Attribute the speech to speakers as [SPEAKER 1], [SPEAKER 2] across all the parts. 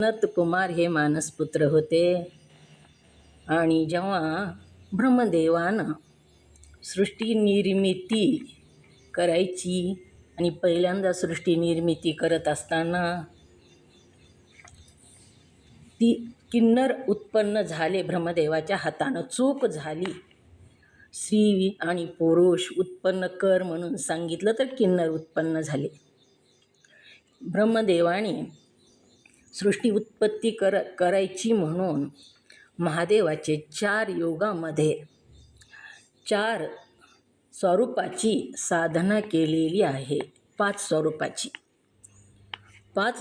[SPEAKER 1] सनत कुमार हे मानसपुत्र होते आणि जेव्हा ब्रह्मदेवानं सृष्टी निर्मिती करायची आणि पहिल्यांदा सृष्टी निर्मिती करत असताना ती किन्नर उत्पन्न झाले. ब्रह्मदेवाच्या हातानं चूक झाली. स्त्री आणि पुरुष उत्पन्न कर म्हणून सांगितलं तर किन्नर उत्पन्न झाले. ब्रह्मदेवाने सृष्टी उत्पत्ती करायची म्हणून महादेवाचे 4 योगामध्ये 4 स्वरूपाची साधना केलेली आहे. 5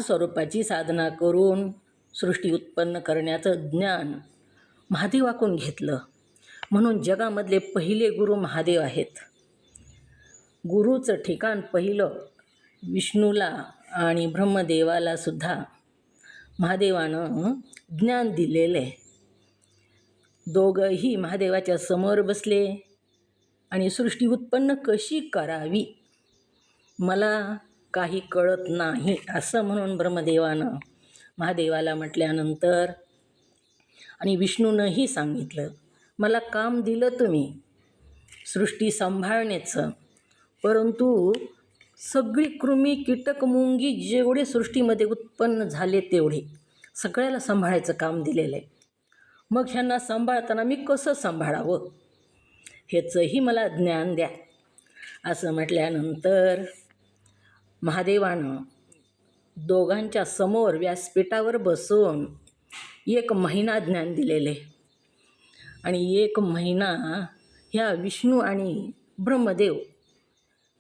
[SPEAKER 1] स्वरूपाची साधना करून सृष्टी उत्पन्न करण्याचं ज्ञान महादेवाकडून घेतलं. म्हणून जगामधले पहिले गुरु महादेव आहेत. गुरुचं ठिकाण पहिलं विष्णूला आणि ब्रह्मदेवाला सुद्धा महादेवानं ज्ञान दिलेलं आहे. दोघंही महादेवाच्या समोर बसले आणि सृष्टी उत्पन्न कशी करावी मला काही कळत नाही असं म्हणून ब्रह्मदेवानं महादेवाला म्हटल्यानंतर आणि विष्णूनंही सांगितलं, मला काम दिलं तुम्ही सृष्टी सांभाळण्याचं, परंतु सगळी कृमी कीटक मुंगी जेवढे सृष्टीमध्ये उत्पन्न झाले तेवढे सगळ्याला सांभाळायचं काम दिलेलं आहे. मग ह्यांना सांभाळताना मी कसं सांभाळावं ह्याचंही मला ज्ञान द्या असं म्हटल्यानंतर महादेवानं दोघांच्या समोर व्यासपीठावर बसून 1 महिना ज्ञान दिलेले आणि 1 महिना ह्या विष्णू आणि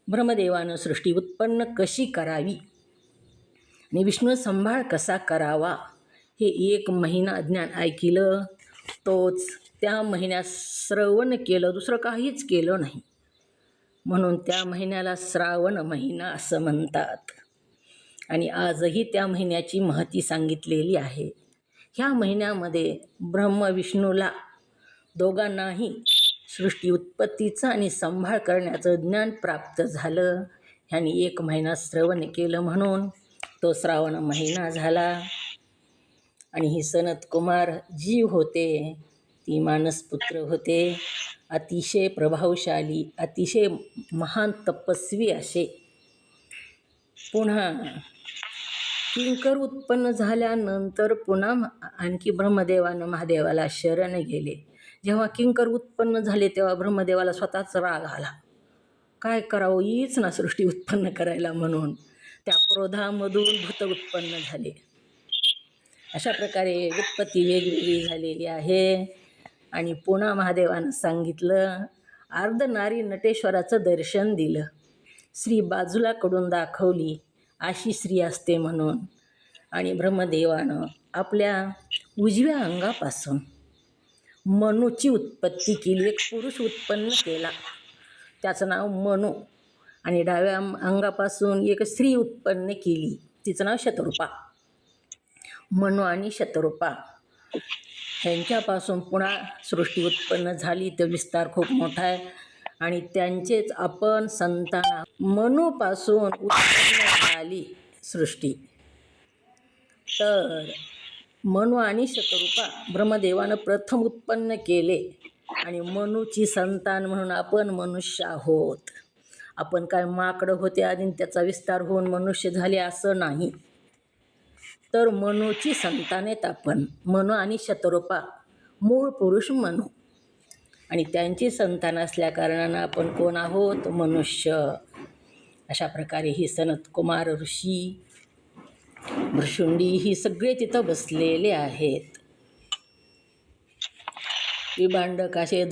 [SPEAKER 1] ब्रह्मदेवानं सृष्टी उत्पन्न कशी करावी आणि विष्णू सांभाळ कसा करावा हे 1 महिना ज्ञान ऐकलं. तोच त्या महिन्यात श्रवण केलं, दुसरं काहीच केलं नाही. म्हणून त्या महिन्याला श्रावण महिना असं म्हणतात आणि आजही त्या महिन्याची महती सांगितलेली आहे. ह्या महिन्यामध्ये ब्रह्म विष्णूला दोघांनाही सृष्टी उत्पत्तीचं आणि सांभाळ करण्याचं ज्ञान प्राप्त झालं. ह्यांनी 1 महिना श्रवण केलं म्हणून तो श्रावण महिना झाला. आणि ही सनत कुमार जीव होते, ती मानसपुत्र होते, अतिशय प्रभावशाली, अतिशय महान तपस्वी असे. पुन्हा किंकर उत्पन्न झाल्यानंतर पुन्हा आणखी ब्रह्मदेवानं महादेवाला शरण गेले. जेव्हा किंकर उत्पन्न झाले तेव्हा ब्रह्मदेवाला स्वतःच राग आला. काय करावं, हीच ना सृष्टी उत्पन्न करायला म्हणून. त्या क्रोधामधून भूत उत्पन्न झाले. अशा प्रकारे उत्पत्ती वेगवेगळी झालेली आहे. आणि पुन्हा महादेवानं सांगितलं, अर्धनारी नटेश्वराचं दर्शन दिलं. स्त्री बाजूलाकडून दाखवली, अशी स्त्री असते म्हणून. आणि ब्रह्मदेवानं आपल्या उजव्या अंगापासून मनूची उत्पत्ती केली. एक पुरुष उत्पन्न केला, त्याचं नाव मनू. आणि डाव्या अंगापासून एक स्त्री उत्पन्न केली, तिचं नाव शतरूपा. मनू आणि शतरूपा ह्यांच्यापासून पुन्हा सृष्टी उत्पन्न झाली. तर विस्तार खूप मोठा आहे. आणि त्यांचेच आपण संतान मनूपासून उत्पन्न झाली सृष्टी. तर मनू आणि शतरूपा ब्रह्मदेवानं प्रथम उत्पन्न केले आणि मनूची संतान म्हणून आपण मनुष्य आहोत. आपण काय माकडं होते आणि त्याचा विस्तार होऊन मनुष्य झाले असं नाही. तर मनूची संतान आहेत आपण. मनू आणि शतरूपा मूळ पुरुष मनू आणि त्यांची संतान असल्या कारणानं आपण कोण आहोत, मनुष्य. अशा प्रकारे ही सनत कुमार ऋषी, भृशुंडी ही सगळे तिथं बसलेले आहेत. विभांडकाचे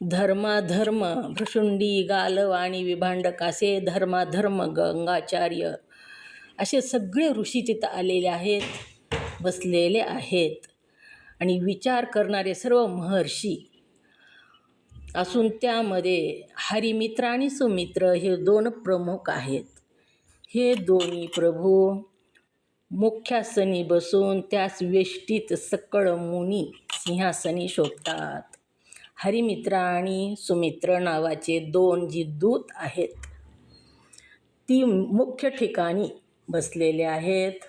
[SPEAKER 1] धर्माधर्म भृशुंडी, गालव आणि विभांडकाचे धर्माधर्म गंगाचार्य असे सगळे ऋषी तिथं आलेले आहेत, बसलेले आहेत. आणि विचार करणारे सर्व महर्षी असून त्यामध्ये हरिमित्र आणि सुमित्र हे 2 प्रमुख आहेत. हे दोन्ही प्रभू मुख्यासनी बसून त्यास वेष्टीत सकळ मुनी सिंहासनी शोभतात. हरिमित्र आणि सुमित्र नावाचे 2 जी दूत आहेत ती मुख्य ठिकाणी बसलेले आहेत.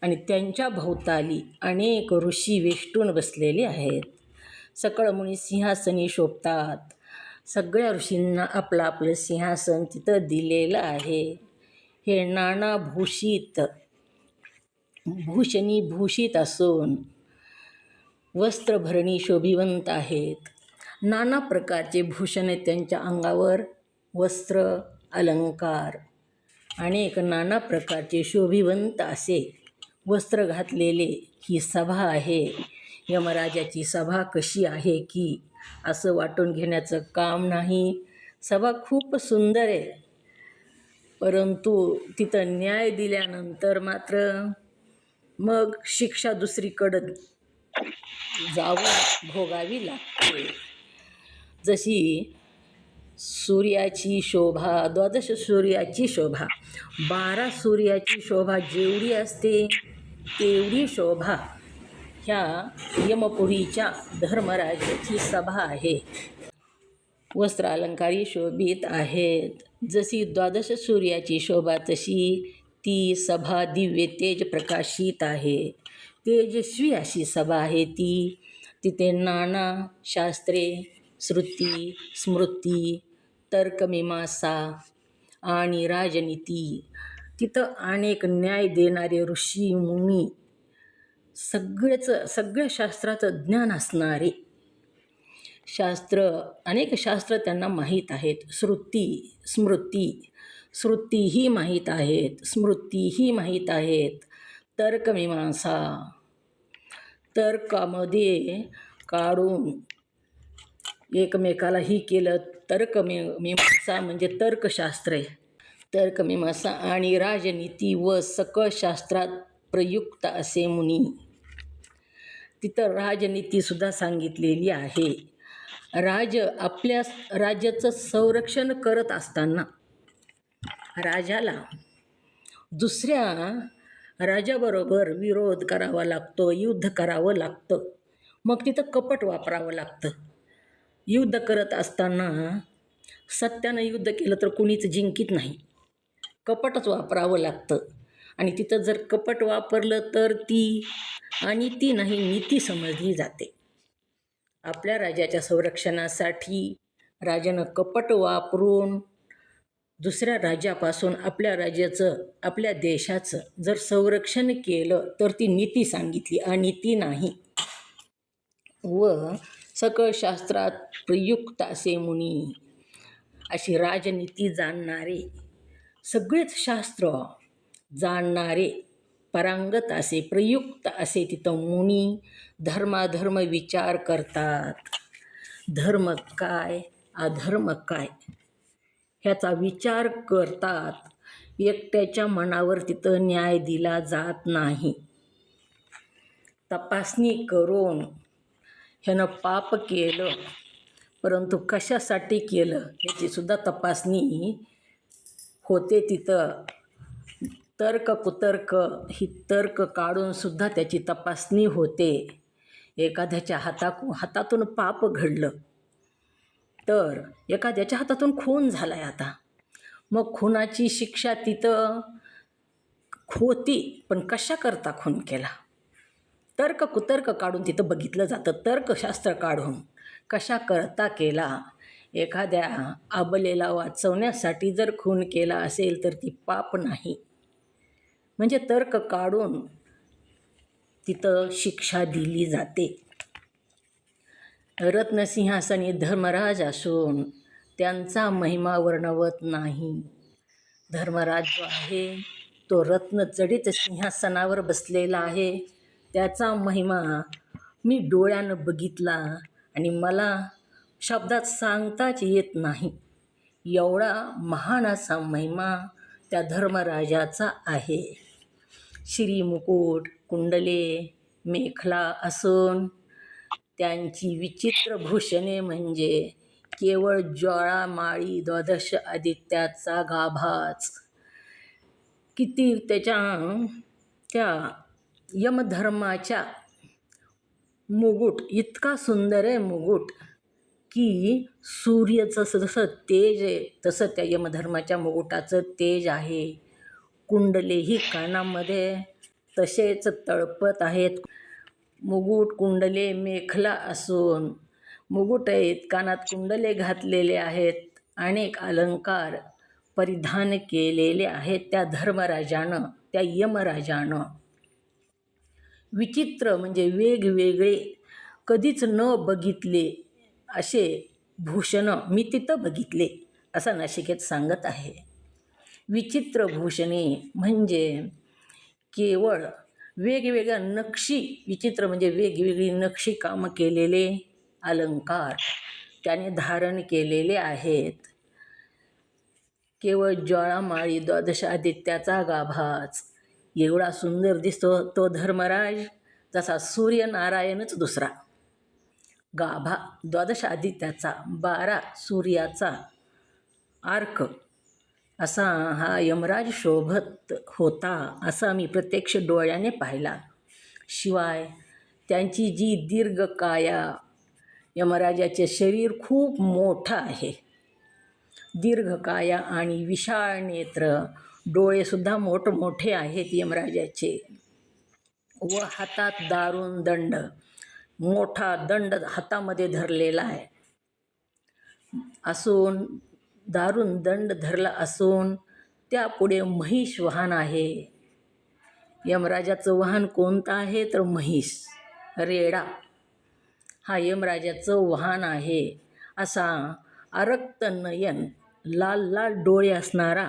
[SPEAKER 1] आणि त्यांच्या भोवताली अनेक ऋषी वेष्टून बसलेले आहेत. सकळ मुनी सिंहासनी शोभतात. सगळ्या ऋषींना आपलं आपलं सिंहासन तिथं दिलेलं आहे. हे नानाभूषित भूषणी भूषित असून वस्त्रभरणी शोभिवंत आहेत. नाना प्रकारचे भूषणे त्यांच्या अंगावर, वस्त्र, अलंकार, अनेक नाना प्रकारचे शोभिवंत असे वस्त्र घातलेले ही सभा आहे. यमराजाची सभा कशी आहे की असं वाटून घेण्याचं काम नाही. सभा खूप सुंदर आहे, परंतु तिथं न्याय दिल्यानंतर मात्र मग शिक्षा दुसरीकडं जाऊन भोगावी लागते. जशी सूर्याची शोभा, 12 सूर्याची शोभा, 12 सूर्याची शोभा जेवढी असते तेवढी शोभा ह्या यमपुरीच्या धर्मराजाची सभा आहे. वस्त्र अलंकारी शोभित आहेत. जशी 12 सूर्याची शोभा तशी ती सभा दिव्य तेज प्रकाशित आहे. तेजस्वी अशी सभा आहे ती. तिथे नाना शास्त्रे, श्रुती, स्मृती, तर्कमीमांसा आणि राजनीती, तिथं अनेक न्याय देणारे ऋषी मुनी, सगळ्या शास्त्राचं ज्ञान असणारे, अनेक शास्त्र त्यांना माहीत आहेत. श्रुतीही माहीत आहेत, स्मृतीही माहीत आहेत. तर्कमीमांसा, तर्कामध्ये काढून एकमेकाला ही केलं. तर्कमीमांसा म्हणजे तर्कशास्त्र आहे. तर्कमीमांसा आणि राजनीती व सकळ शास्त्रात प्रयुक्त असे मुनी. तिथं राजनीतीसुद्धा सांगितलेली आहे. आपल्या राज्याचं संरक्षण करत असताना राजाला दुसऱ्या राजाबरोबर विरोध करावा लागतो, युद्ध करावं लागतं. मग तिथं कपट वापरावं लागतं. युद्ध करत असताना सत्यानं युद्ध केलं तर कुणीच जिंकीत नाही. कपटच वापरावं लागतं. आणि तिथं जर कपट वापरलं तर ती अनिती नाही, नीती समजली जाते. आपल्या राजाच्या संरक्षणासाठी राजानं कपट वापरून दुसऱ्या राज्यापासून आपल्या देशाचं जर संरक्षण केलं तर ती नीती सांगितली, अनिती नाही. व सकळ शास्त्रात प्रयुक्त असे मुनी, अशी राजनीती जाणणारे, सगळेच शास्त्र जाणणारे, परांगत असे, प्रयुक्त असे तिथं मुनी धर्माधर्म विचार करतात. धर्म काय, अधर्म काय ह्याचा विचार करतात. एकट्याच्या मनावर तिथं न्याय दिला जात नाही. तपासणी करून ह्यानं पाप केलं, परंतु कशासाठी केलं ह्याची सुद्धा तपासणी होते. तिथं तर्क कुतर्क ही तर्क काढून सुद्धा त्याची तपासणी होते. एखाद्याच्या हातातून पाप घडलं तर एखाद्याच्या हातातून खून झाला आहे आता, मग खुनाची शिक्षा तिथं होती, पण कशाकरता खून केला तर्क कुतर्क काढून तिथं बघितलं जातं. तर्कशास्त्र काढून कशाकरता केला. एखाद्या अबलेला वाचवण्यासाठी जर खून केला असेल तर ती पाप नाही. म्हणजे तर्क काढून तिथं शिक्षा दिली जाते. रत्नसिंहासनी धर्मराज असून त्यांचा महिमा वर्णवत नाही. धर्मराज जो आहे तो रत्नजडित सिंहासनावर बसलेला आहे. त्याचा महिमा मी डोळ्यानं बघितला आणि मला शब्दात सांगताच येत नाही. एवढा महान असा महिमा त्या धर्मराजाचा आहे. श्रीमुकुट, कुंडले, मेखला असून त्यांची विचित्र भूषणे म्हणजे केवळ ज्वाळामाळी 12 आदित्याचा गाभाच. किती त्या यमधर्माच्या मुकुट इतका सुंदर आहे मुकुट की सूर्याचं जसं तेज आहे तसं त्या यमधर्माच्या मुकुटाचं तेज आहे. कुंडलेही कानामध्ये तसेच तळपत आहेत. मुकुट कुंडले मेखला असून मुकुट आहेत, कानात कुंडले घातलेले आहेत, अनेक अलंकार परिधान केलेले आहेत त्या धर्मराजानं, त्या यमराजानं. विचित्र म्हणजे वेगवेगळे, कधीच न बघितले असे भूषणं मी तिथं बघितले, असं नचिकेत सांगत आहे. विचित्र भूषणे म्हणजे केवळ वेगवेगळ्या नक्षी, विचित्र म्हणजे वेगवेगळी नक्षी काम केलेले अलंकार त्याने धारण केलेले आहेत. केवळ ज्वाळामाळी द्वादश आदित्याचा गाभाच एवढा सुंदर दिसतो तो धर्मराज, जसा सूर्यनारायणच दुसरा. गाभा द्वादश आदित्याचा, 12 सूर्याचा आर्क असा हा यमराज शोभत होता, असा मी प्रत्यक्ष डोळ्याने पाहिला. शिवाय त्यांची जी दीर्घ काया, यमराजाचे शरीर खूप मोठं आहे, दीर्घ काया आणि विशाळ नेत्र, डोळेसुद्धा मोठमोठे आहेत यमराजाचे. व हातात दारुण दंड, मोठा दंड हातामध्ये धरलेला आहे असून, दारुण दंड धरला असून त्यापुढे महिष वाहन आहे. यमराजाचं वाहन कोणतं आहे तर महिष, रेडा हा यमराजाचं वाहन आहे. असा अरक्त नयन, लाल लाल डोळे असणारा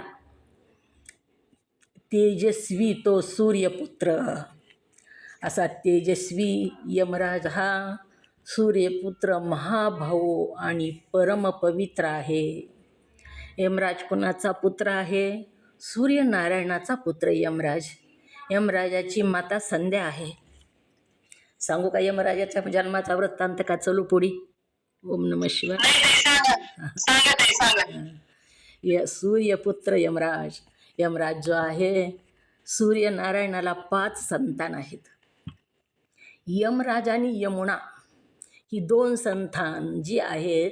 [SPEAKER 1] तेजस्वी तो सूर्यपुत्र. असा तेजस्वी यमराज हा सूर्यपुत्र महाभाऊ आणि परमपवित्र आहे. यमराज कुणाचा पुत्र आहे? सूर्यनारायणाचा पुत्र यमराज. यमराजाची माता संध्या आहे. सांगू का यमराजाच्या जन्माचा वृत्तांत का? चलू पुढी. ओम नमः शिवाय. सूर्यपुत्र यमराज. यमराज जो आहे, सूर्यनारायणाला 5 संतान आहेत. यमराज आणि यमुना ही 2 संतान जी आहेत,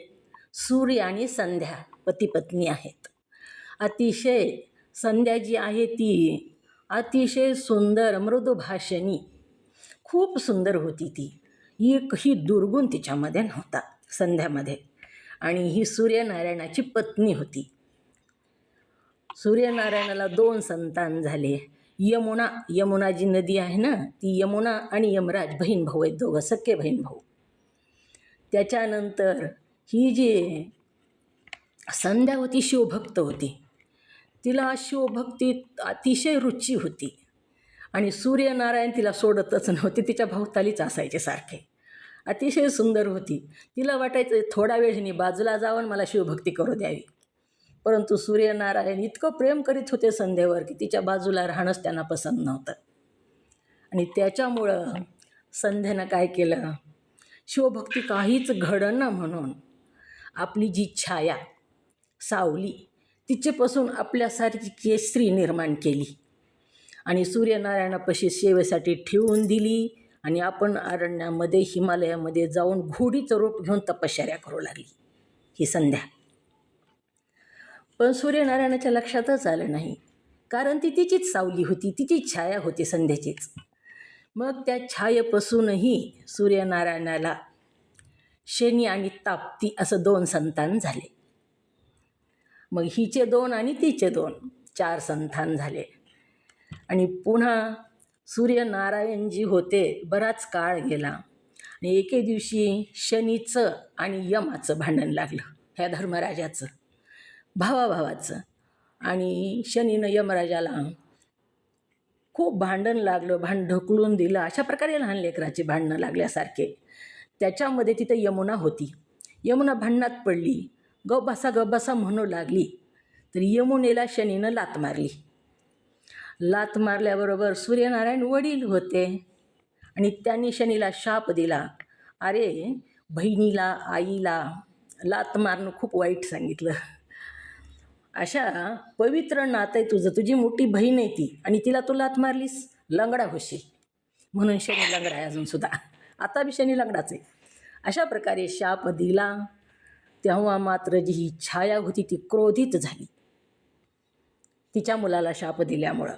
[SPEAKER 1] सूर्य आणि संध्या पती पत्नी आहेत. अतिशय संध्या जी आहे ती अतिशय सुंदर मृदुभाषिणी, खूप सुंदर होती ती. एकही दुर्गुण तिच्यामध्ये नव्हता संध्यामध्ये. आणि ही सूर्यनारायणाची पत्नी होती. सूर्यनारायणाला 2 संतान झाले. यमुना जी नदी आहे ना, ती यमुना आणि यमराज बहीण भाऊ आहेत, दोघं सख्खे बहीण भाऊ. त्याच्यानंतर ही जी संध्या होती शिवभक्त होती. तिला शिवभक्तीत अतिशय रुची होती आणि सूर्यनारायण तिला सोडतच नव्हते, तिच्या भोवतालीच असायचे सारखे. अतिशय सुंदर होती. तिला वाटायचं थोडा वेळ हिने बाजूला जावं, मला शिवभक्ती करू द्यावी. परंतु सूर्यनारायण इतकं प्रेम करीत होते संध्येवर की तिच्या बाजूला राहणंच त्यांना पसंत नव्हतं. आणि त्याच्यामुळं संध्येनं काय केलं, शिवभक्ती काहीच घडना म्हणून आपली जी छाया, सावली, तिच्यापासून आपल्यासारखी केसरी निर्माण केली आणि सूर्यनारायणापाशी सेवेसाठी ठेवून दिली. आणि आपण अरण्यामध्ये, हिमालयामध्ये जाऊन घोडीचं रूप घेऊन तपश्चर्या करू लागली ही संध्या. पण सूर्यनारायणाच्या लक्षातच आलं नाही, कारण ती तिचीच सावली होती, तिचीच छाया होती संध्याचीच. मग त्या छायेपासूनही सूर्यनारायणाला शनी आणि ताप्ती असं 2 संतान झाले. मग हिचे 2 आणि तिचे 2, 4 संतान झाले. आणि पुन्हा सूर्यनारायण जी होते, बराच काळ गेला आणि एके दिवशी शनीचं आणि यमाचं भांडण लागलं, ह्या धर्मराजाचं, भावाभावाचं. आणि शनीनं यमराजाला खूप भांडण लागलं, ढकलून दिलं. अशा प्रकारे लहान लेकराचे भांडणं लागल्यासारखे. त्याच्यामध्ये तिथं यमुना होती. यमुना भांडणात पडली, गबसा म्हणू लागली. तर यमुनेला शनीनं लात मारली. लात मारल्याबरोबर सूर्यनारायण वडील होते आणि त्यांनी शनीला शाप दिला. अरे, बहिणीला, आईला लात मारणं खूप वाईट सांगितलं. अशा पवित्र नातं आहे तुझं, तुझी मोठी बहीण आहे ती, आणि तिला तू लात मारलीस, लंगडा होशील. म्हणून शनी लंगडा आहे अजूनसुद्धा, आता बी शनी लंगडाच आहे. अशा प्रकारे शाप दिला. तेव्हा मात्र जी ही छाया होती ती क्रोधित झाली तिच्या मुलाला शाप दिल्यामुळं.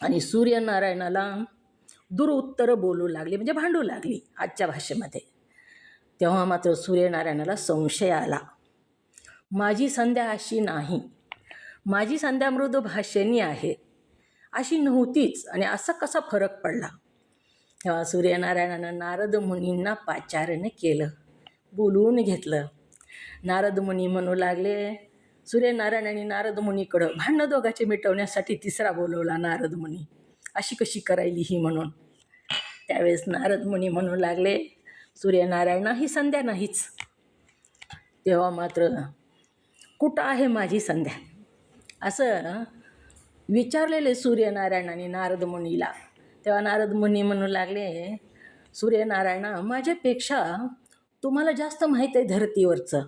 [SPEAKER 1] आणि सूर्यनारायणाला दुरुत्तरं बोलू लागली, म्हणजे भांडू लागली आजच्या भाषेमध्ये. तेव्हा मात्र सूर्यनारायणाला संशय आला. माझी संध्या अशी नाही, माझी संध्या मृदू भाषेनी आहे, अशी नव्हतीच, आणि असा कसा फरक पडला. तेव्हा सूर्यनारायणानं नारद मुनींना पाचारण केलं, बोलवून घेतलं. नारद मुनी म्हणू लागले, सूर्यनारायण आणि नारद मुनीकडं भांडणं दोघांचे मिटवण्यासाठी तिसरा बोलवला नारद मुनी, अशी कशी करायली ही म्हणून. त्यावेळेस नारद मुनी म्हणू लागले, सूर्यनारायण ही संध्या नाहीच. तेव्हा मात्र कुठं आहे माझी संध्या, असं विचारलेले सूर्यनारायण आणि नारद मुनीला. तेव्हा नारद मुनी म्हणू लागले, सूर्यनारायण माझ्यापेक्षा तुम्हाला जास्त माहीत आहे धरतीवरचं,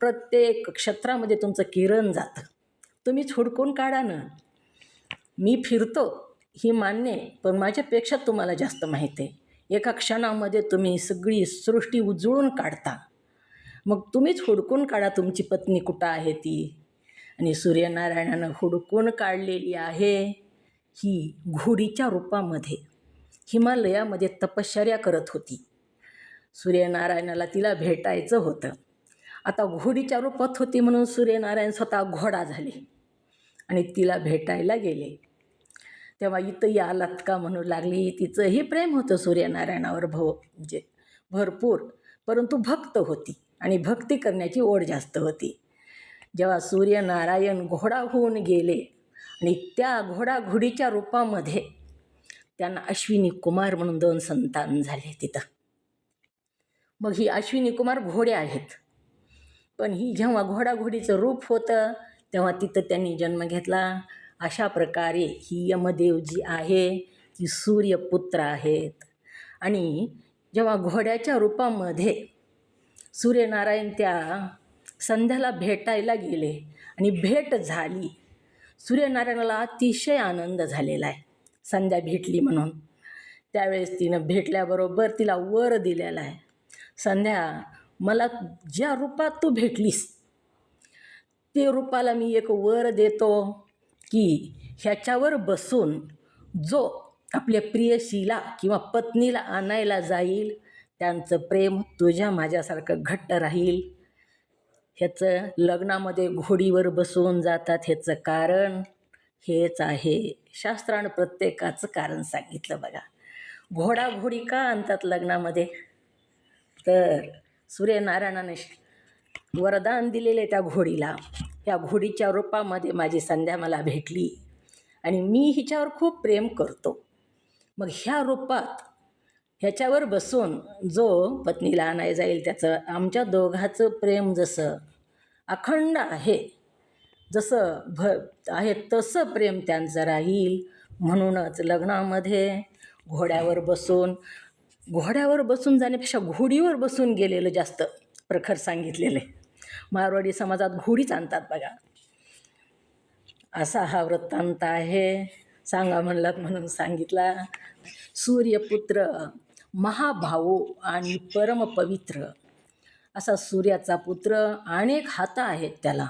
[SPEAKER 1] प्रत्येक क्षेत्रामध्ये तुमचं किरण जातं, तुम्हीच हुडकून काढा ना. मी फिरतो ही मान्य आहे, पण माझ्यापेक्षा तुम्हाला जास्त माहीत आहे. एका क्षणामध्ये तुम्ही सगळी सृष्टी उजळून काढता, मग तुम्हीच हुडकून काढा तुमची पत्नी कुठं आहे ती. आणि सूर्यनारायणानं हुडकून काढलेली आहे, ही घोडीच्या रूपामध्ये हिमालयामध्ये तपश्चर्या करत होती. सूर्यनारायणाला तिला भेटायचं होतं. आता घोडीच्या रूपात होती म्हणून सूर्यनारायण स्वतः घोडा झाले आणि तिला भेटायला गेले. तेव्हा इथंही आलात का म्हणू लागली. तिचंही प्रेम होतं सूर्यनारायणावर म्हणजे भरपूर, परंतु भक्त होती आणि भक्ती करण्याची ओढ जास्त होती. जेव्हा सूर्यनारायण घोडा होऊन गेले आणि त्या घोडीच्या रूपामध्ये त्यांना अश्विनी कुमार म्हणून 2 संतान झाले तिथं. मग ही अश्विनी कुमार घोडे आहेत, पण ही जेव्हा घोडीचं रूप होतं तेव्हा तिथं त्यांनी जन्म घेतला. अशा प्रकारे ही यमदेव जी आहे ती सूर्यपुत्र आहेत. आणि जेव्हा घोड्याच्या रूपामध्ये सूर्यनारायण त्या संध्याला भेटायला गेले आणि भेट झाली, सूर्यनारायणाला अतिशय आनंद झालेला आहे संध्या भेटली म्हणून. त्यावेळेस तिनं भेटल्याबरोबर तिला वर दिलेला आहे, संध्या मला ज्या रूपात तू भेटलीस ते रूपाला मी एक वर देतो की ह्याच्यावर बसून जो आपल्या प्रियशीला किंवा पत्नीला आणायला जाईल त्यांचं प्रेम तुझ्या माझ्यासारखं घट्ट राहील. ह्याचं लग्नामध्ये घोडीवर बसून जातात, ह्याचं कारण हेच आहे. शास्त्रानं प्रत्येकाचं कारण सांगितलं बघा. घोडी का आणतात लग्नामध्ये, तर सूर्यनारायणाने वरदान दिलेले त्या घोडीला, त्या घोडीच्या रूपामध्ये माझी संध्या मला भेटली आणि मी हिच्यावर खूप प्रेम करतो. मग ह्या रूपात ह्याच्यावर बसून जो पत्नीला आणायला जाईल त्याचं आमच्या दोघांचं प्रेम जसं अखंड आहे, जसं आहे तसं प्रेम त्यांचं राहील. म्हणूनच लग्नामध्ये घोड्यावर बसून जाण्यापेक्षा घोडीवर बसून गेलेलं जास्त प्रखर सांगितलेलं आहे. मारवाडी समाजात घोडीच आणतात बघा. असा हा वृत्तांत आहे. सांगा म्हणलात म्हणून सांगितला. सूर्यपुत्र महाभाऊ आणि परमपवित्र असा सूर्याचा पुत्र, अनेक हात आहेत त्याला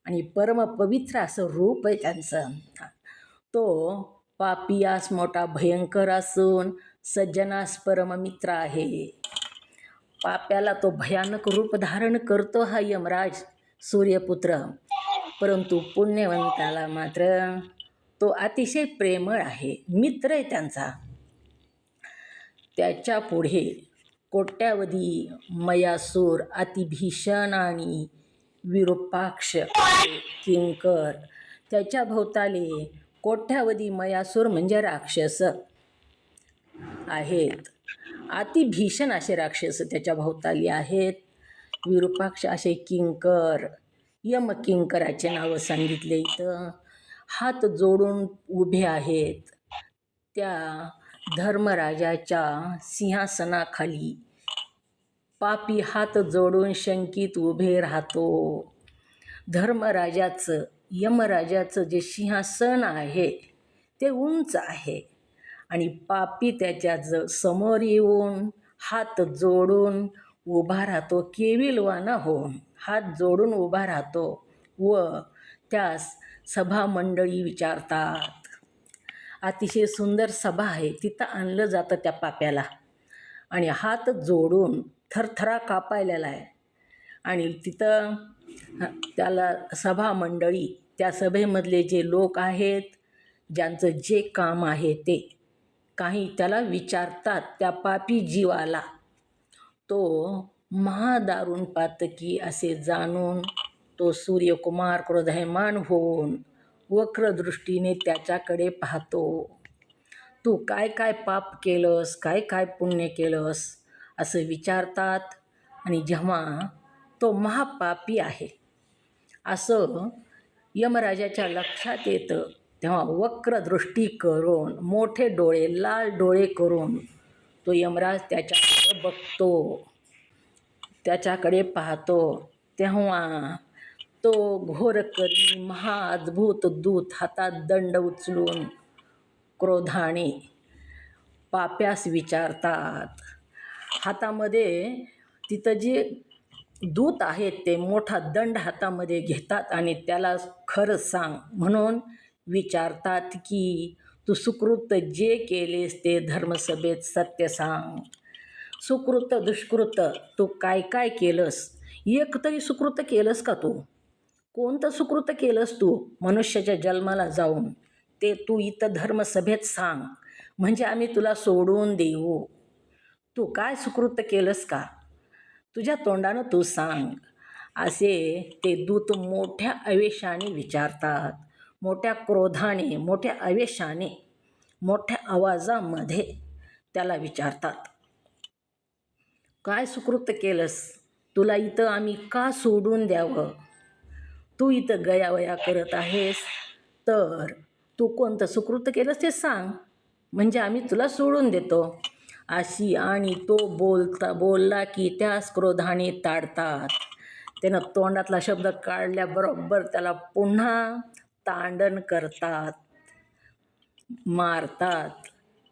[SPEAKER 1] आणि परमपवित्र असं रूप आहे त्यांचं. तो पापियास मोठा भयंकर असून सज्जनास परममित्र आहे. पाप्याला तो भयानक रूप धारण करतो हा यमराज सूर्यपुत्र, परंतु पुण्यवंताला मात्र तो अतिशय प्रेमळ आहे, मित्र आहे त्यांचा. त्याच्या पुढे कोट्यावधी मयासूर अतिभीषण आणि विरूपाक्ष किंकर, त्याच्या भोवताले कोट्यावधी मयासूर म्हणजे राक्षस आहेत. अतिभीषण असे राक्षस त्याच्या भोवताली आहेत. विरूपाक्ष असे किंकर, यमकिंकराचे नावं सांगितले इथं. हात जोडून उभे आहेत. त्या धर्मराजाच्या सिंहासनाखाली पापी हात जोडून शंकित उभे राहतो. धर्मराजाचं, यमराजाचं जे सिंहासन आहे ते उंच आहे आणि पापी त्याच्या समोर येऊन हात जोडून उभा राहतो. केविलवाना होऊन हात जोडून उभा राहतो व त्यास सभामंडळी विचारतात, अतिशय सुंदर सभा आहे, तिथं आणलं जातं त्या पाप्याला आणि हात जोडून थरथरा कापायलेला आहे. आणि तिथं त्याला सभा मंडळी, त्या सभेमधले जे लोक आहेत, ज्यांचं जे काम आहे ते काही त्याला विचारतात. त्या पापी जीवाला तो महादारुण पातकी असे जाणून तो सूर्यकुमार क्रोधायमान होऊन वक्रदृष्टीने त्याच्याकडे पाहतो. तू काय काय पाप केलंस, काय काय पुण्य केलंस असं विचारतात. आणि जेव्हा तो महापापी आहे असं यमराजाच्या लक्षात येतं, तेव्हा वक्रदृष्टी करून मोठे डोळे, लाल डोळे करून तो यमराज त्याच्याकडे बघतो, त्याच्याकडे पाहतो. तेव्हा तो घोरकरी महाअद्भुत दूत हातात दंड उचलून क्रोधाने पाप्यास विचारतात. हातामध्ये तिथं जे दूत आहेत ते मोठा दंड हातामध्ये घेतात आणि त्याला खरं सांग म्हणून विचारतात की तू सुकृत जे केलेस ते धर्मसभेत सत्य सांग. सुकृत दुष्कृत तू काय काय केलंस, एक तरी सुकृत केलंस का तू? कोणतं सुकृत केलंस तू मनुष्याच्या जन्माला जाऊन, ते तू इथं धर्मसभेत सांग, म्हणजे आम्ही तुला सोडून देऊ. तू काय सुकृत केलंस का, तुझ्या तोंडानं तू सांग. असे ते दूत मोठ्या आवेशाने विचारतात, मोठ्या क्रोधाने, मोठ्या आवेशाने, मोठ्या आवाजामध्ये त्याला विचारतात. काय सुकृत केलंस, तुला इथं आम्ही का सोडून द्यावं? तू इथं गयावया करत आहेस, तर तू कोणतं सुकृत केलंस ते सांग, म्हणजे आम्ही तुला सोडून देतो. अशी आणि तो बोलला की त्यास क्रोधाने ताडतात. त्यानं तोंडातला शब्द काढल्याबरोबर त्याला पुन्हा तांडण करतात, मारतात.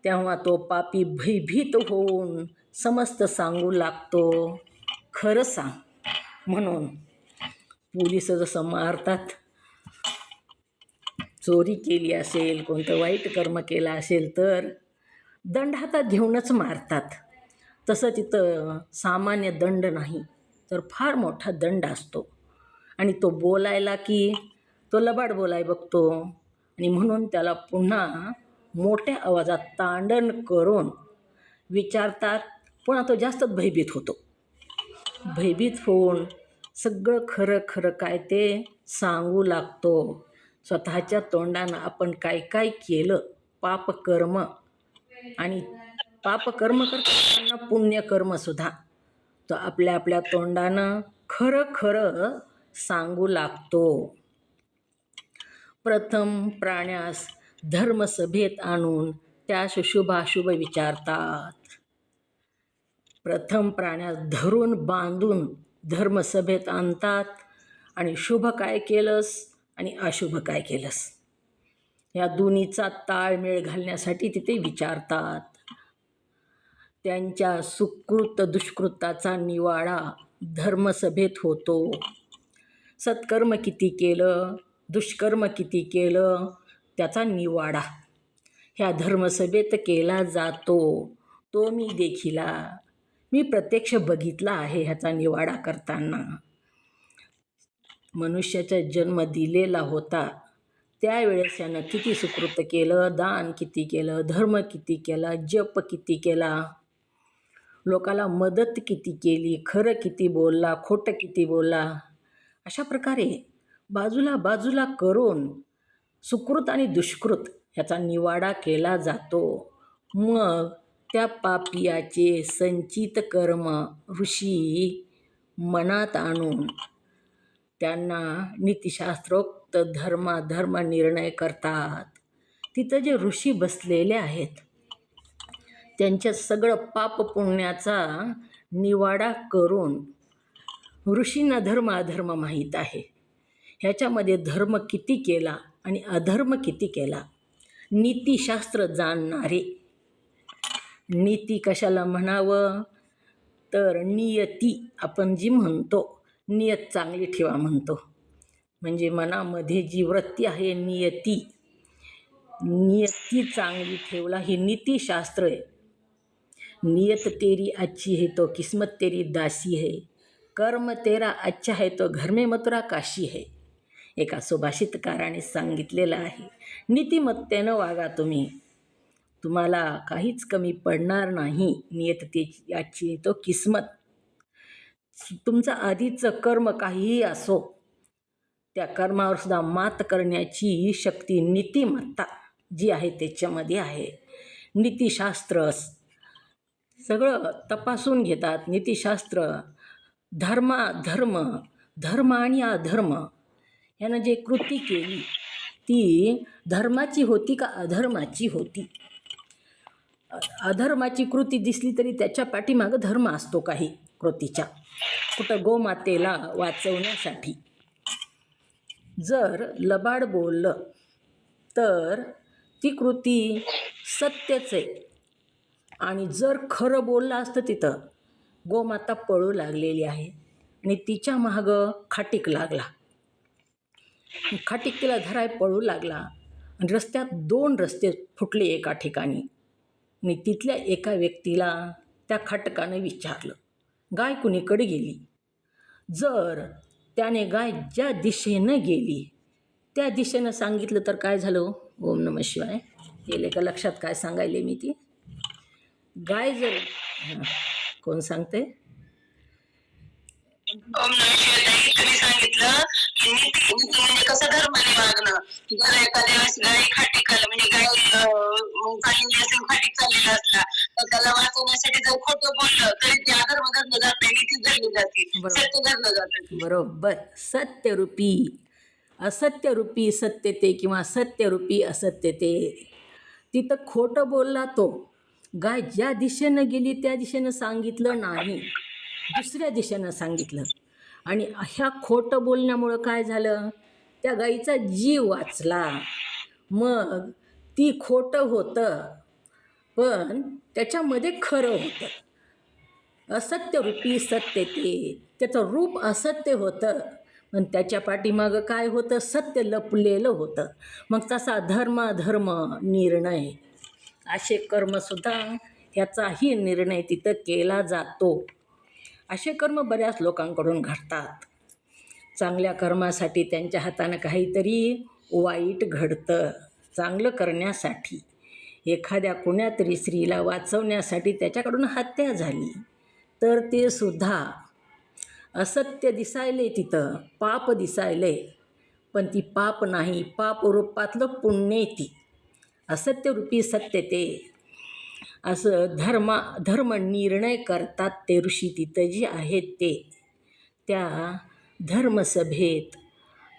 [SPEAKER 1] तेव्हा तो पापी भयभीत होऊन समस्त सांगू लागतो, खरं सांग म्हणून. पोलिस जसं मारतात, चोरी केली असेल, कोणतं वाईट कर्म केलं असेल तर दंड हातात घेऊनच मारतात. तसं तिथं सामान्य दंड नाही, तर फार मोठा दंड असतो. आणि तो बोलायला की तो लबाड बोलाय बघतो, आणि म्हणून त्याला पुन्हा मोठ्या आवाजात तांडण करून विचारतात. पुन्हा तो जास्तच भयभीत होतो. भयभीत होऊन सगळं खरं खरं काय ते सांगू लागतो. स्वतःच्या तोंडानं आपण काय काय केलं, पापकर्म आणि पापकर्म करताना पुण्यकर्मसुद्धा, तो आपल्या आपल्या तोंडानं खरं खरं सांगू लागतो. प्रथम प्राण्यास धर्मसभेत आणून त्यास शुभाशुभ विचारतात. प्रथम प्राण्यास धरून बांधून धर्मसभेत आणतात आणि शुभ काय केलंस आणि अशुभ काय केलंस या दोन्हीचा ताळमेळ घालण्यासाठी तिथे विचारतात. त्यांच्या सुकृत दुष्कृताचा निवाडा धर्मसभेत होतो. सत्कर्म किती केलं, दुष्कर्म किती केलं, त्याचा निवाडा ह्या धर्मसभेत केला जातो. तो मी प्रत्यक्ष बघितला आहे ह्याचा निवाडा करताना. मनुष्याचा जन्म दिलेला होता त्यावेळेस यानं किती सुकृत केलं, दान किती केलं, धर्म किती केला, जप किती केला, लोकाला मदत किती केली, खरं किती बोलला, खोटं किती बोलला, अशा प्रकारे बाजूला बाजूला करून सुकृत आणि दुष्कृत ह्याचा निवाडा केला जातो. मग त्या पापियाचे संचित कर्म ऋषी मनात आणून त्यांना नीतिशास्त्रोक्त धर्म निर्णय करतात. तिथं जे ऋषी बसलेले आहेत त्यांच्या सगळं पाप पुण्याचा निवाडा करून, ऋषींना धर्म अधर्म माहीत आहे, ह्याच्यामध्ये धर्म किती केला आणि अधर्म किती केला, नीतिशास्त्र जाणणारे. नीती कशाला म्हणावं तर नियती आपण जी म्हणतो, नियत चांगली ठेवा म्हणतो, म्हणजे मनामध्ये जी वृत्ती आहे नियती, नियती चांगली ठेवला हे नीतिशास्त्र आहे. नियत तेरी अच्छी है तो किस्मत तेरी दासी है, कर्म तेरा अच्छा है तो घर में मथुरा काशी है. एका सुभाषितकाराने सांगितलेलं आहे. नीतिमत्तेनं वागा तुम्ही, तुम्हाला काहीच कमी पडणार नाही. नियततेची आजची आहे तो किस्मत. तुमचं आधीचं कर्म काहीही असो, त्या कर्मावर सुद्धा मात करण्याची शक्ती नीतिमत्ता जी आहे त्याच्यामध्ये आहे. नीतिशास्त्र सगळं तपासून घेतात. नीतिशास्त्र धर्म धर्म आणि अधर्म ह्यानं जे कृती केली ती धर्माची होती का अधर्माची होती. अधर्माची कृती दिसली तरी त्याच्या पाठीमागं धर्म असतो काही कृतीच्या. कुठं गोमातेला वाचवण्यासाठी. जर लबाड बोललं तर ती कृती सत्यच आहे. आणि जर खरं बोललं असतं तिथं गोमाता पळू लागलेली आहे आणि तिच्या मागं खाटीक लागला. खाटीक तिला धराय पळू लागला आणि रस्त्यात 2 रस्ते फुटले एका ठिकाणी. आणि तिथल्या एका व्यक्तीला त्या खाटकानं विचारलं, गाय कुणीकडे गेली. जर त्याने गाय ज्या दिशेनं गेली त्या दिशेनं सांगितलं तर काय झालं. ओम नमः शिवाय. गेले का लक्षात काय सांगायले मी ती. गाय जर कोण सांगते.
[SPEAKER 2] ओम नमः शिवाय. तुम्ही सांगितलं की नीती म्हणजे कसं धर्माने वागणं. जर एखाद्या वेळेस गाय खाटीकाला म्हणजे गाय काही असेल खाटीक चाललेला असला तर त्याला वाचवण्यासाठी जर खोटं बोललं तरी ते अधर्म धरलं जात नाही, नीती धरली जाते, सत्य धरलं जातं.
[SPEAKER 1] बरोबर. सत्यरूपी असत्यरूपी सत्यते किंवा सत्यरूपी असत्यते. तिथं खोटं बोलला तो. गाय ज्या दिशेनं गेली त्या दिशेनं सांगितलं नाही, दुसऱ्या दिशेनं सांगितलं. आणि ह्या खोटं बोलण्यामुळं काय झालं, त्या गाईचा जीव वाचला. मग ती खोटं होतं पण त्याच्यामध्ये खरं होतं. असत्यरूपी सत्य ते. त्याचं रूप असत्य होतं पण त्याच्या पाठीमागं काय होतं, सत्य लपलेलं होतं. मग तसा धर्माधर्म निर्णय असे कर्मसुद्धा ह्याचाही निर्णय तिथं केला जातो. असे कर्म बऱ्याच लोकांकडून घडतात. चांगल्या कर्मासाठी त्यांच्या हातानं काहीतरी वाईट घडतं. चांगलं करण्यासाठी एखाद्या कुण्यातरी स्त्रीला वाचवण्यासाठी त्याच्याकडून हत्या झाली तर ते सुद्धा असत्य दिसायले, तिथं पाप दिसायले पण ती पाप नाही, पाप रूपातलं पुण्य ती. असत्यरूपी सत्य ते. असं धर्म निर्णय करतात ते ऋषी तिथं जे आहेत ते. त्या धर्मसभेत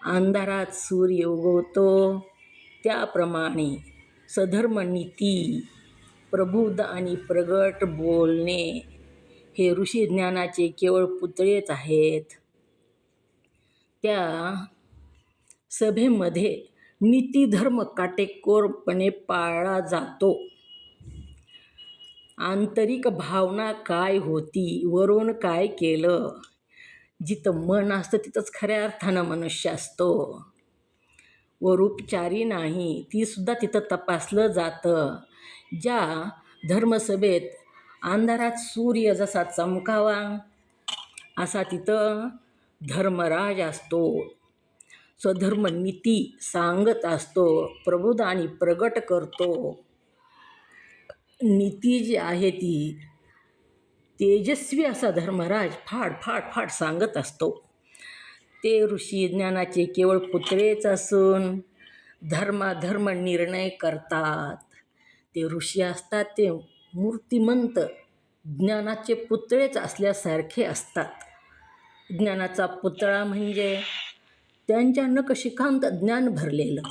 [SPEAKER 1] अंधारात सूर्य उगवतो त्याप्रमाणे सधर्म नीती प्रबुद्ध आणि प्रगट बोलणे हे ऋषी ज्ञानाचे केवळ पुतळेच आहेत. त्या सभेमध्ये नीतिधर्म काटेकोरपणे पाळला जातो. आंतरिक भावना काय होती, वरून काय केलं. जिथं मन असतं तिथंच खऱ्या अर्थानं मनुष्य असतो. वरूपचारी नाही, ती सुद्धा तिथं तपासलं जातं. ज्या धर्मसभेत अंधारात सूर्य जसा चमकावा असा तिथं धर्मराज असतो. स्वधर्म नीती सांगत असतो, प्रबुद्ध आणि प्रगट करतो. नीती जी आहे ती तेजस्वी असा धर्मराज फाड फाड फाड सांगत असतो. ते ऋषी ज्ञानाचे केवळ पुतळेच असून धर्माधर्म निर्णय करतात. ते ऋषी असतात ते मूर्तिमंत ज्ञानाचे पुतळेच असल्यासारखे असतात. ज्ञानाचा पुतळा म्हणजे त्यांच्या नखशिखांत ज्ञान भरलेलं.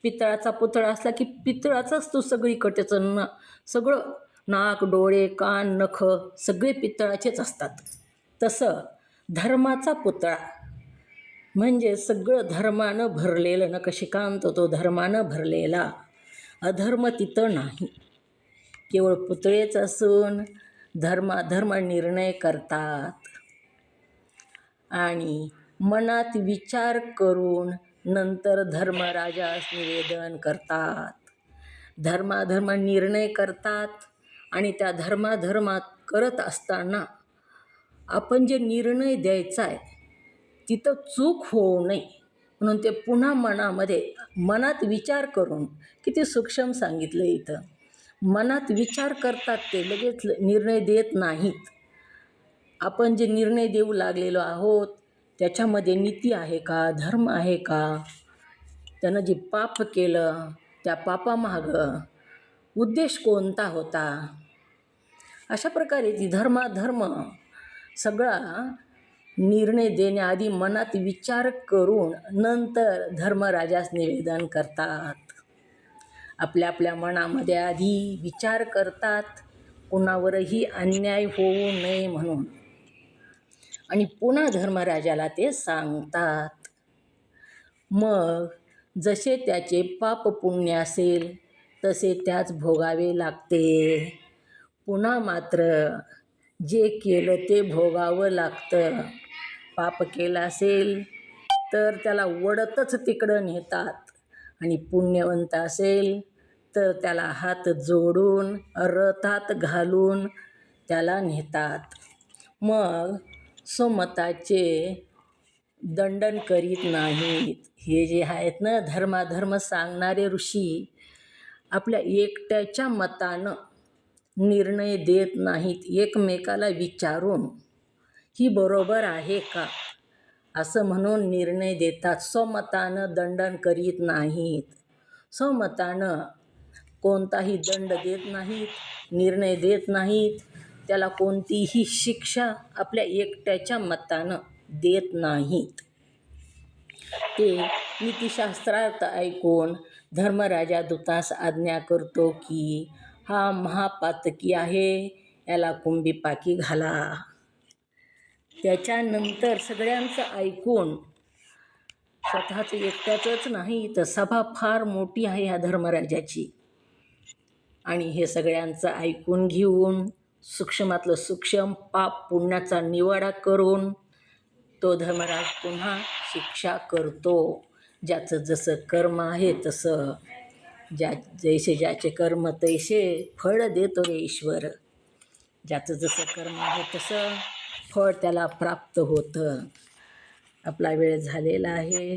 [SPEAKER 1] पितळाचा पुतळा असला की पितळाचाच तो सगळीकडे त्याचं सगळं नाक डोळे कान नख सगळे पितळाचेच असतात. तसं धर्माचा पुतळा म्हणजे सगळं धर्मानं भरलेलं, नखशिखांत तो धर्मानं भरलेला. अधर्म तिथं नाही, केवळ पुतळेच असून धर्माधर्म निर्णय करतात. आणि मनात विचार करून नंतर धर्मराजास निवेदन करतात. धर्माधर्म निर्णय करतात आणि त्या धर्माधर्मात करत असताना आपण जे निर्णय द्यायचा आहे तिथं चूक होऊ नये म्हणून ते पुन्हा मनात विचार करून, किती सूक्ष्म सांगितलं इथं, मनात विचार करतात, ते लगेच निर्णय देत नाहीत. आपण जे निर्णय देऊ लागलेलो आहोत त्याच्यामध्ये नीती आहे का, धर्म आहे का, त्यानं जे पाप केलं त्या पापामागं उद्देश कोणता होता. अशा प्रकारे ती धर्माधर्म सगळा निर्णय देण्याआधी मनात विचार करून नंतर धर्मराजास निवेदन करतात. आपल्या मनामध्ये आधी विचार करतात कुणावरही अन्याय होऊ नये म्हणून, आणि पुन्हा धर्मराजाला ते सांगतात. मग जसे त्याचे पाप पुण्य असेल तसे त्याच भोगावे लागते. पुन्हा मात्र जे केलं ते भोगावं लागतं. पाप केलं असेल तर त्याला वडतच तिकडं नेतात, आणि पुण्यवंत असेल तर त्याला हात जोडून रथात घालून त्याला नेतात. मग स्वमताचे दंडन करीत नाहीत. हे जे आहेत ना धर्माधर्म सांगणारे ऋषी, आपल्या एकट्याच्या मतानं निर्णय देत नाहीत. एकमेकाला विचारून ही बरोबर आहे का असं म्हणून निर्णय देतात. स्वमतानं दंडन करीत नाहीत. स्वमतानं कोणताही दंड देत नाहीत, निर्णय देत नाहीत. त्याला कोणतीही शिक्षा आपल्या एकट्याच्या मतानं देत नाहीत. ते नीतिशास्त्रार्थ ऐकून धर्मराजा दूतास आज्ञा करतो की हा महापातकी आहे, याला कुंभीपाकी घाला. त्याच्यानंतर सगळ्यांचं ऐकून, स्वतःच एकट्याचंच नाही तर सभा फार मोठी आहे ह्या धर्मराजाची, आणि हे सगळ्यांचं ऐकून घेऊन सूक्ष्मातलं सूक्ष्म पाप पुण्याचा निवाडा करून तो धर्मराज पुन्हा शिक्षा करतो. ज्याचं जसं कर्म आहे तसं, जैसे ज्याचे कर्म तैसे फळ देतो रे ईश्वर. ज्याचं जसं कर्म आहे तसं फळ त्याला प्राप्त होतं. आपला वेळ झालेला आहे.